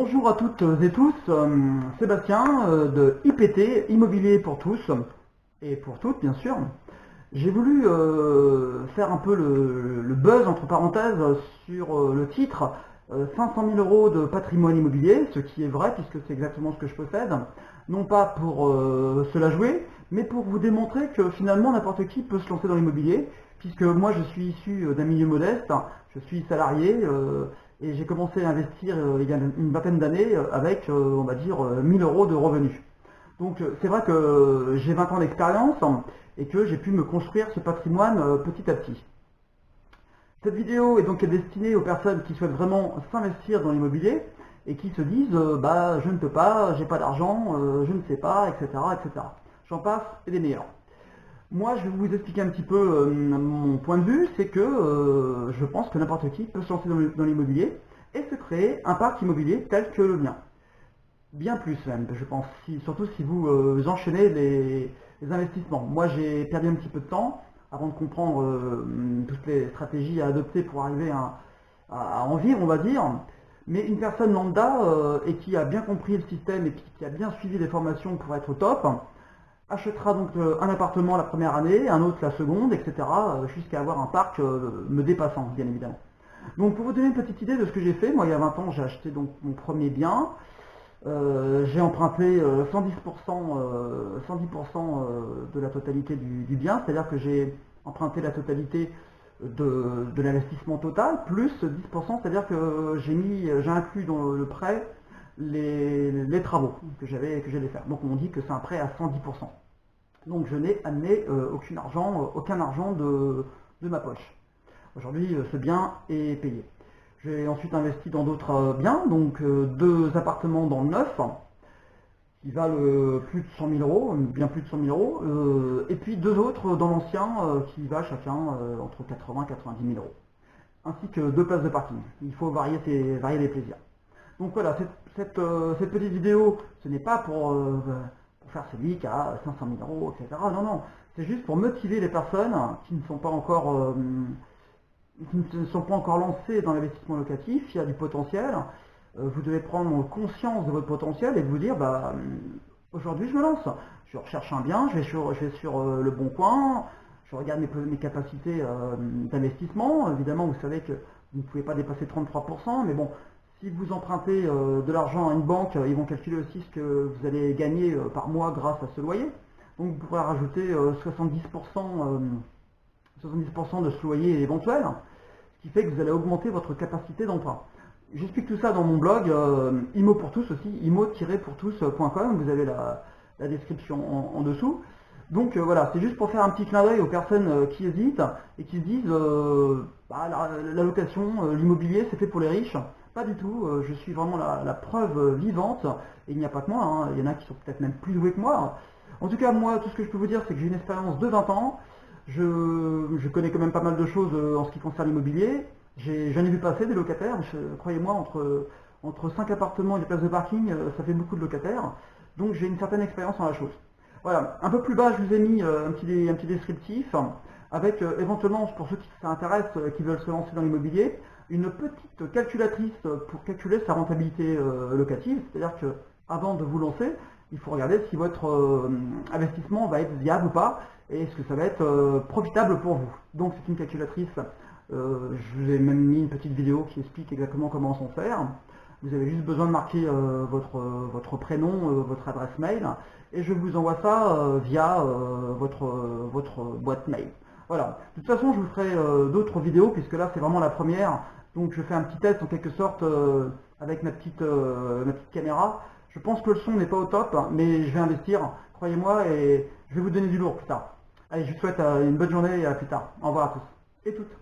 Bonjour à toutes et tous, Sébastien de IPT, Immobilier pour tous, et pour toutes bien sûr. J'ai voulu faire un peu le buzz entre parenthèses sur le titre 500 000 euros de patrimoine immobilier, ce qui est vrai puisque c'est exactement ce que je possède, non pas pour se la jouer, mais pour vous démontrer que finalement n'importe qui peut se lancer dans l'immobilier, puisque moi je suis issu d'un milieu modeste, je suis salarié, et j'ai commencé à investir il y a une vingtaine d'années avec, on va dire, 1000 euros de revenus. Donc c'est vrai que j'ai 20 ans d'expérience et que j'ai pu me construire ce patrimoine petit à petit. Cette vidéo est donc destinée aux personnes qui souhaitent vraiment s'investir dans l'immobilier et qui se disent bah je ne peux pas, j'ai pas d'argent, je ne sais pas, etc. etc. J'en passe et des meilleurs. Moi, je vais vous expliquer un petit peu mon point de vue, c'est que je pense que n'importe qui peut se lancer dans l'immobilier et se créer un parc immobilier tel que le mien. Bien plus même, je pense, surtout si vous enchaînez les investissements. Moi, j'ai perdu un petit peu de temps avant de comprendre toutes les stratégies à adopter pour arriver à en vivre, on va dire. Mais une personne lambda et qui a bien compris le système et qui a bien suivi les formations pour être au top, achètera donc un appartement la première année, un autre la seconde, etc. Jusqu'à avoir un parc me dépassant, bien évidemment. Donc pour vous donner une petite idée de ce que j'ai fait, moi il y a 20 ans j'ai acheté donc mon premier bien, j'ai emprunté 110%, 110% de la totalité du bien, c'est-à-dire que j'ai emprunté la totalité de l'investissement total, plus 10%, c'est-à-dire que j'ai inclus dans le prêt les travaux que j'allais faire. Donc on dit que c'est un prêt à 110%. Donc je n'ai amené aucun argent de ma poche. Aujourd'hui, ce bien est payé. J'ai ensuite investi dans d'autres biens, donc 2 appartements dans le neuf, qui valent plus de 100 000 euros, bien plus de 100 000 euros, et puis 2 autres dans l'ancien, qui valent chacun entre 80 et 90 000 euros, ainsi que 2 places de parking. Il faut varier les plaisirs. Donc voilà, cette petite vidéo, ce n'est pas pour faire celui qui a 500 000 euros, etc. Non, non, c'est juste pour motiver les personnes qui ne sont pas encore lancées dans l'investissement locatif. Il y a du potentiel. Vous devez prendre conscience de votre potentiel et vous dire, bah, aujourd'hui je me lance. Je recherche un bien, je vais sur Le Bon Coin, je regarde mes capacités d'investissement. Évidemment, vous savez que vous ne pouvez pas dépasser 33%, mais bon, si vous empruntez de l'argent à une banque, ils vont calculer aussi ce que vous allez gagner par mois grâce à ce loyer. Donc vous pourrez rajouter 70% de ce loyer éventuel, ce qui fait que vous allez augmenter votre capacité d'emprunt. J'explique tout ça dans mon blog, Immo pour tous aussi, immo-pourtous.com, vous avez la description en dessous. Donc voilà, c'est juste pour faire un petit clin d'œil aux personnes qui hésitent et qui se disent bah, la location, l'immobilier c'est fait pour les riches. Pas du tout, je suis vraiment la preuve vivante, et il n'y a pas que moi, hein, il y en a qui sont peut-être même plus doués que moi. En tout cas, moi, tout ce que je peux vous dire, c'est que j'ai une expérience de 20 ans, je connais quand même pas mal de choses en ce qui concerne l'immobilier, j'en ai vu passer des locataires, croyez-moi, entre 5 appartements et des places de parking, ça fait beaucoup de locataires, donc j'ai une certaine expérience en la chose. Voilà, un peu plus bas, je vous ai mis un petit descriptif, avec éventuellement, pour ceux qui s'intéressent, qui veulent se lancer dans l'immobilier, une petite calculatrice pour calculer sa rentabilité locative, c'est-à-dire que avant de vous lancer, il faut regarder si votre investissement va être viable ou pas, et est-ce que ça va être profitable pour vous. Donc c'est une calculatrice, je vous ai même mis une petite vidéo qui explique exactement comment s'en faire. Vous avez juste besoin de marquer votre prénom, votre adresse mail, et je vous envoie ça via votre boîte mail. Voilà. De toute façon, je vous ferai d'autres vidéos, puisque là, c'est vraiment la première. Donc, je fais un petit test, en quelque sorte, avec ma petite caméra. Je pense que le son n'est pas au top, mais je vais investir, croyez-moi, et je vais vous donner du lourd plus tard. Allez, je vous souhaite une bonne journée et à plus tard. Au revoir à tous et toutes.